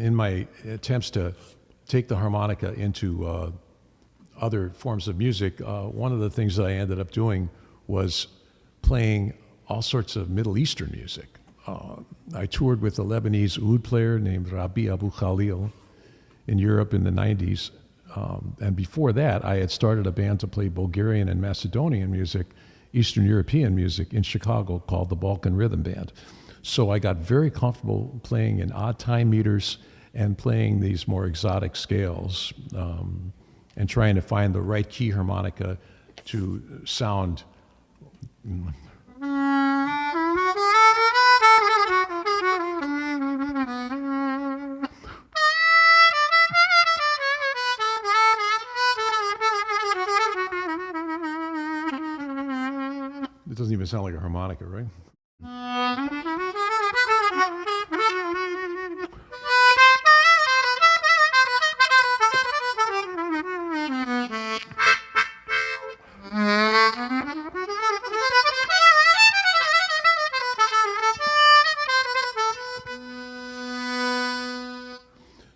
in my attempts to take the harmonica into other forms of music, one of the things that I ended up doing was playing all sorts of Middle Eastern music. I toured with a Lebanese oud player named Rabbi Abu Khalil in Europe in the 90s. And before that, I had started a band to play Bulgarian and Macedonian music, Eastern European music in Chicago called the Balkan Rhythm Band. So I got very comfortable playing in odd time meters and playing these more exotic scales and trying to find the right key harmonica to sound. It doesn't even sound like a harmonica, right?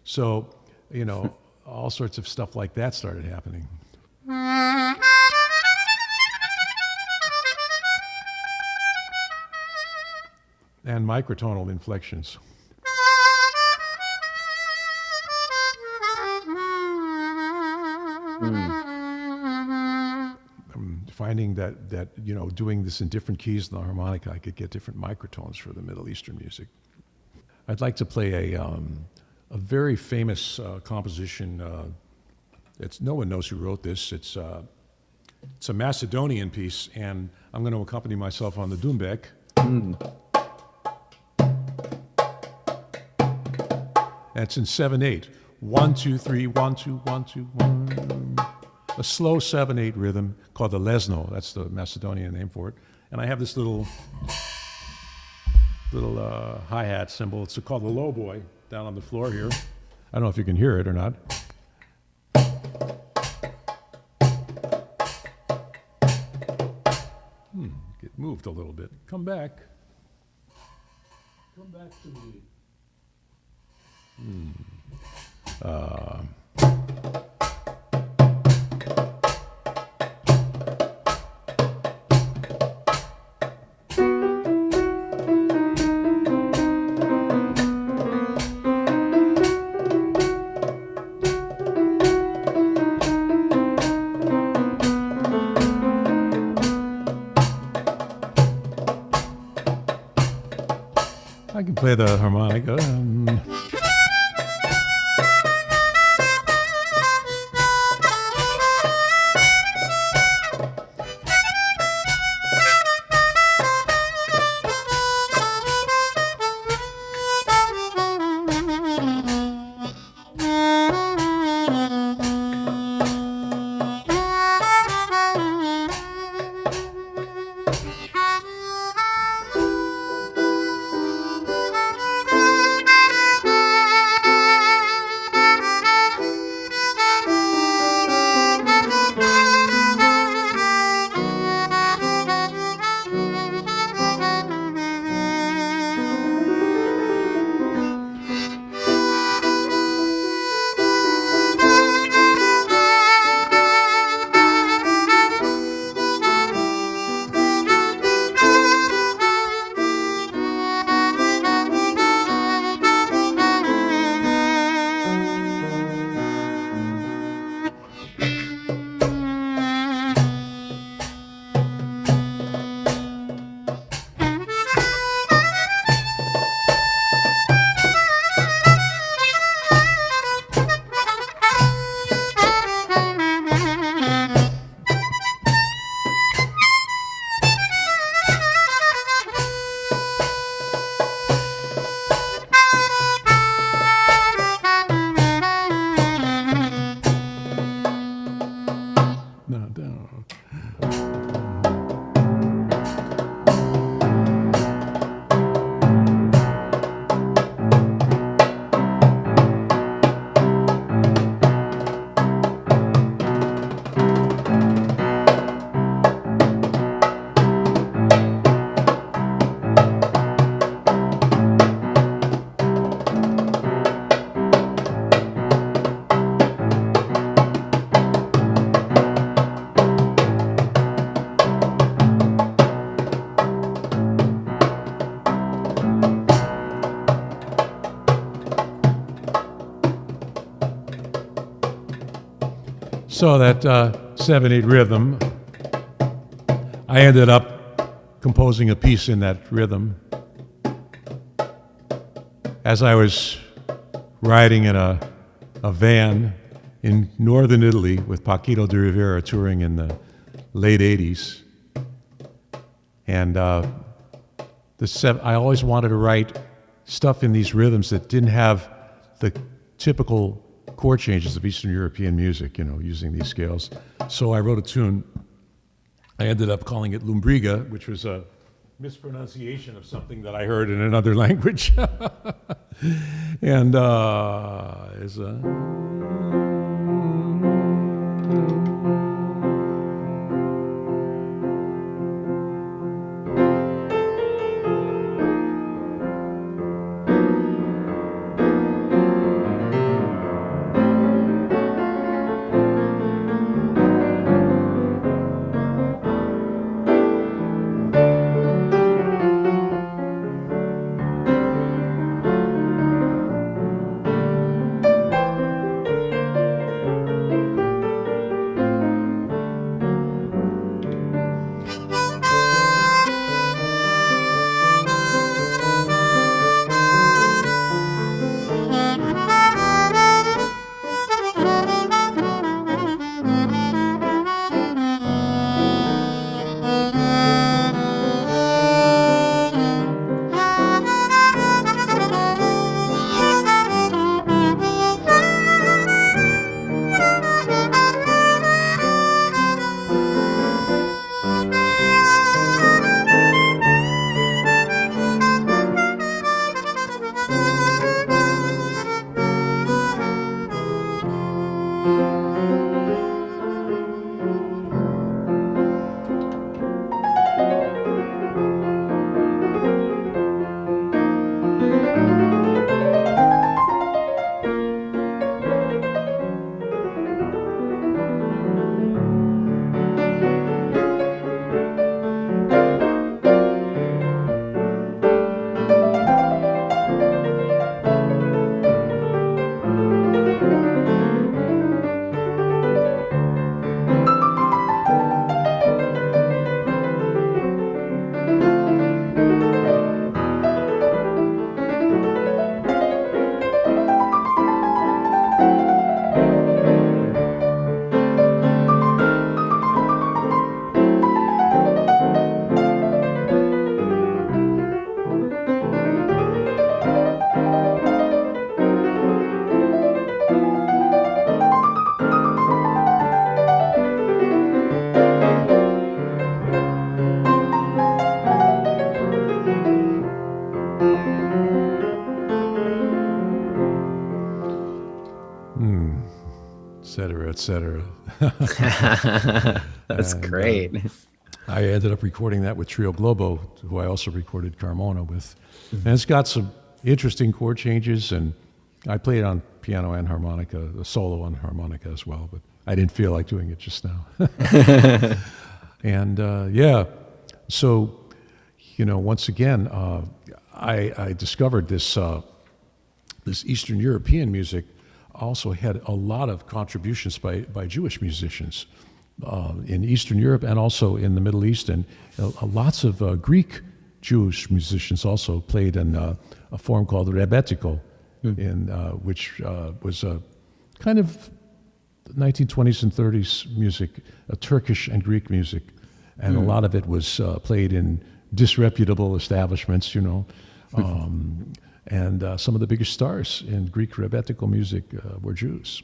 So, you know, all sorts of stuff like that started happening. And microtonal inflections. Finding that you know, doing this in different keys in the harmonica, I could get different microtones for the Middle Eastern music. I'd like to play a very famous composition. No one knows who wrote this. It's a Macedonian piece, and I'm going to accompany myself on the doumbek. That's in 7/8. 1, 2, 3, 1, 2, 1, 2, 1. A slow 7/8 rhythm called the lesno. That's the Macedonian name for it. And I have this little hi-hat cymbal. It's called the low boy down on the floor here. I don't know if you can hear it or not. Get moved a little bit. Come back. Come back to me. I can play the harmonica. So that 7/8 rhythm, I ended up composing a piece in that rhythm as I was riding in a van in northern Italy with Paquito de Rivera touring in the late 80s. And I always wanted to write stuff in these rhythms that didn't have the typical chord changes of Eastern European music, using these scales. So I wrote a tune. I ended up calling it Lumbriga, which was a mispronunciation of something that I heard in another language. And is a... Et cetera. That's great. I ended up recording that with Trio Globo, who I also recorded Carmona with. And it's got some interesting chord changes, and I played on piano and harmonica, a solo on harmonica as well, but I didn't feel like doing it just now. And so, once again, I discovered this Eastern European music also had a lot of contributions by Jewish musicians in Eastern Europe and also in the Middle East, and lots of Greek Jewish musicians also played in a form called rebetiko, which was a kind of 1920s and 30s music, Turkish and Greek music, and a lot of it was played in disreputable establishments, and some of the biggest stars in Greek rebetiko music were Jews.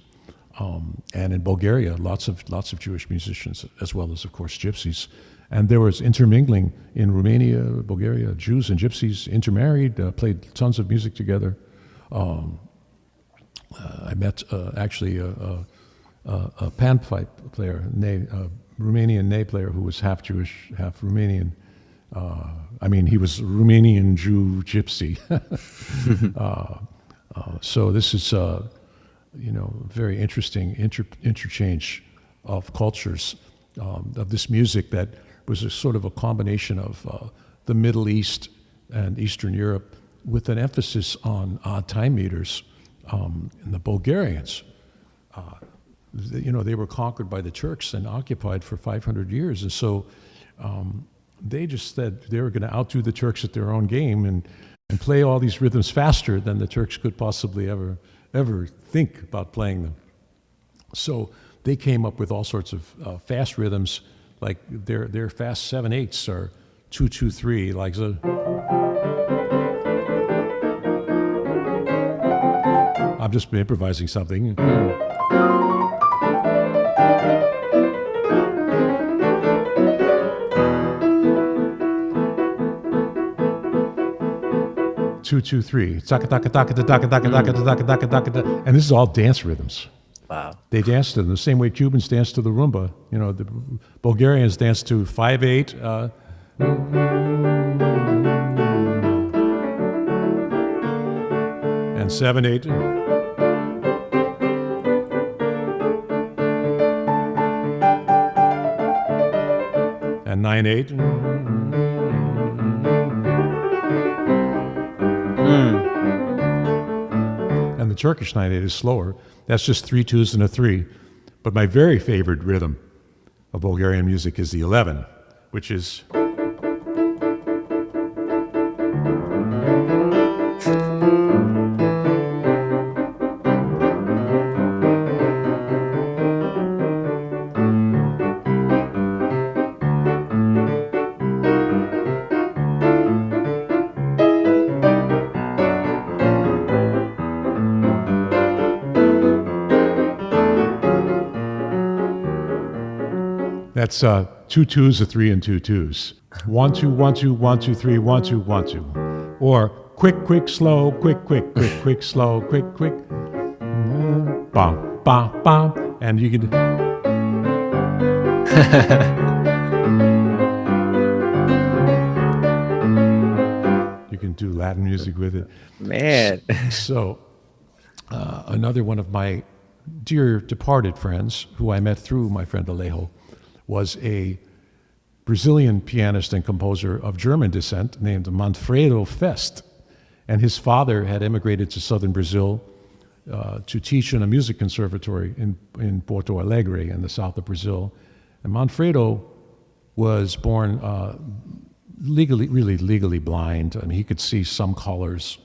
And in Bulgaria, lots of Jewish musicians, as well as, of course, gypsies. And there was intermingling in Romania, Bulgaria. Jews and gypsies intermarried, played tons of music together. I met actually a panpipe player, a Romanian ney player who was half Jewish, half Romanian. He was Romanian Jew gypsy. So this is, very interesting interchange of cultures of this music that was a sort of a combination of the Middle East and Eastern Europe with an emphasis on odd time meters. And the Bulgarians they were conquered by the Turks and occupied for 500 years. And so they just said they were going to outdo the Turks at their own game and play all these rhythms faster than the Turks could possibly ever think about playing them. So they came up with all sorts of fast rhythms, like their fast 7/8s are 2-2-3, like so. I'm just improvising something. Two, two, three. And this is all dance rhythms. Wow. They dance to them the same way Cubans dance to the rumba. The Bulgarians dance to 5/8. And 7/8. And 9/8. And the Turkish 9/8 is slower. That's just 3 2s and a 3. But my very favorite rhythm of Bulgarian music is the 11, which is. That's 2 2s, a 3 and 2 2s. 1 2 1 2 1 2 3 1 2 1 2. Or quick quick slow quick quick quick quick slow quick quick. Bam bam bam. And you can. You can do Latin music with it. Man. So another one of my dear departed friends, who I met through my friend Alejo, was a Brazilian pianist and composer of German descent named Manfredo Fest. And his father had emigrated to southern Brazil to teach in a music conservatory in Porto Alegre in the south of Brazil. And Manfredo was born really legally blind. I mean, he could see some colors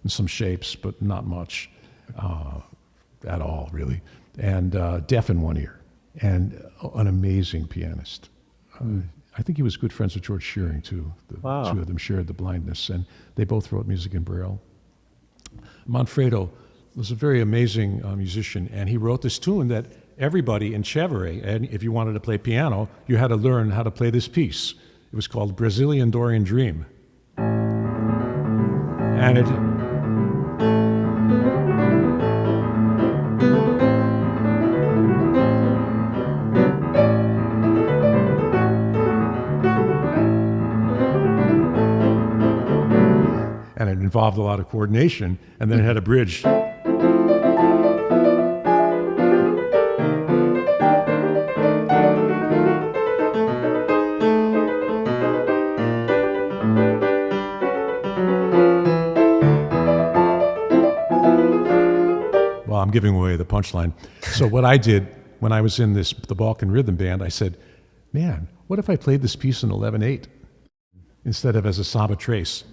and some shapes, but not much at all, really. And deaf in one ear. And an amazing pianist. I think he was good friends with George Shearing, too. The two of them shared the blindness, and they both wrote music in Braille. Manfredo was a very amazing musician, and he wrote this tune that everybody in Chevere, and if you wanted to play piano, you had to learn how to play this piece. It was called Brazilian Dorian Dream. And it... And it involved a lot of coordination, and then it had a bridge. Well, I'm giving away the punchline. So what I did when I was in the Balkan Rhythm Band, I said, man, what if I played this piece in 11/8 instead of as a samba trace?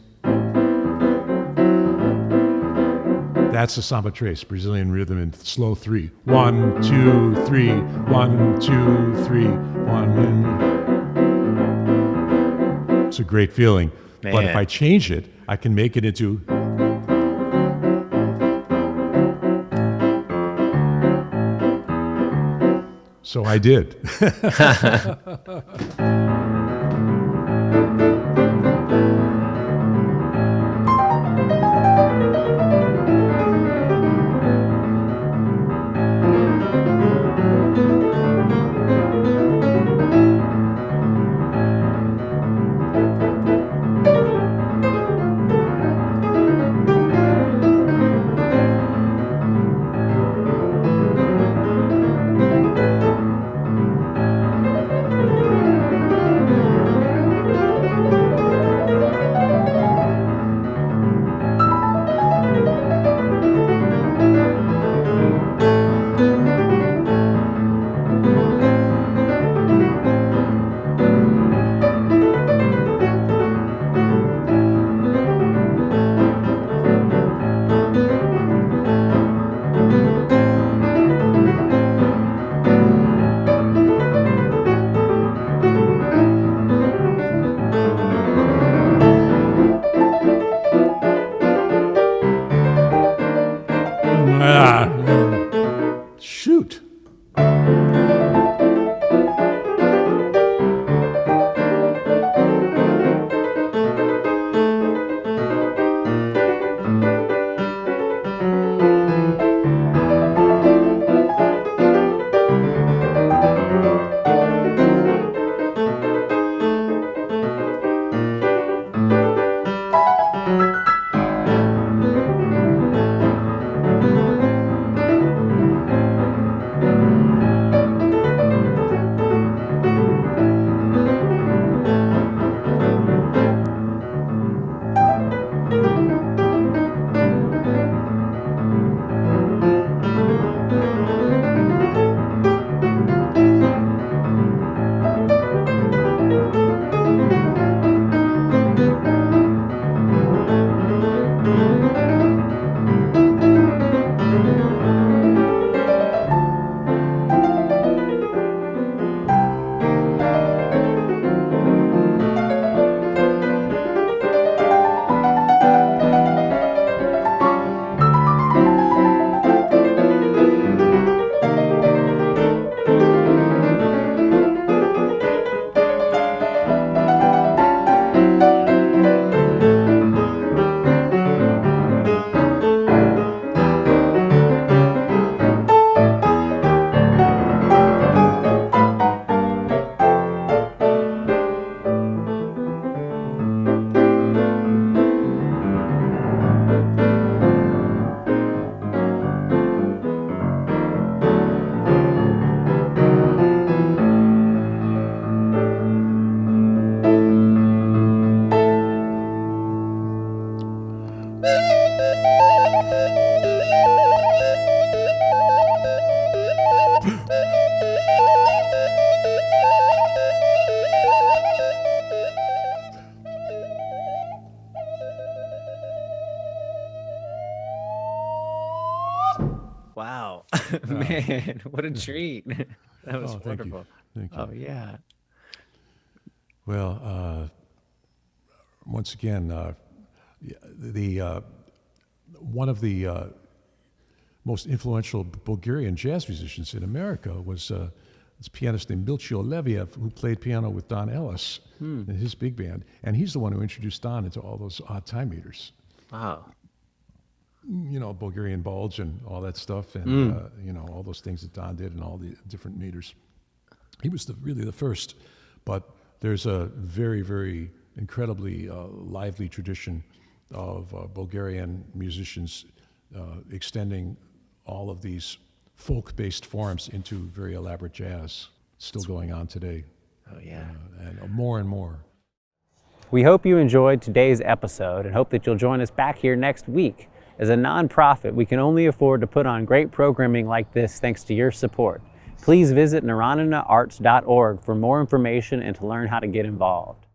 That's a samba trace, Brazilian rhythm in slow 3. 1, 2, 3, 1, 2, 3, 1. It's a great feeling. Man. But if I change it, I can make it into. So I did. man, what a treat. That was wonderful. Thank you. Oh, yeah. Well, once again, one of the most influential Bulgarian jazz musicians in America was this pianist named Milcho Leviev, who played piano with Don Ellis in his big band. And he's the one who introduced Don into all those odd time meters. Wow. You know, Bulgarian bulge and all that stuff, and you know, all those things that Don did and all the different meters. He was really the first, but there's a very, very incredibly lively tradition of Bulgarian musicians extending all of these folk-based forms into very elaborate jazz, still going on today. Oh, yeah. And more and more. We hope you enjoyed today's episode and hope that you'll join us back here next week. As a nonprofit, we can only afford to put on great programming like this thanks to your support. Please visit nerananaharts.org for more information and to learn how to get involved.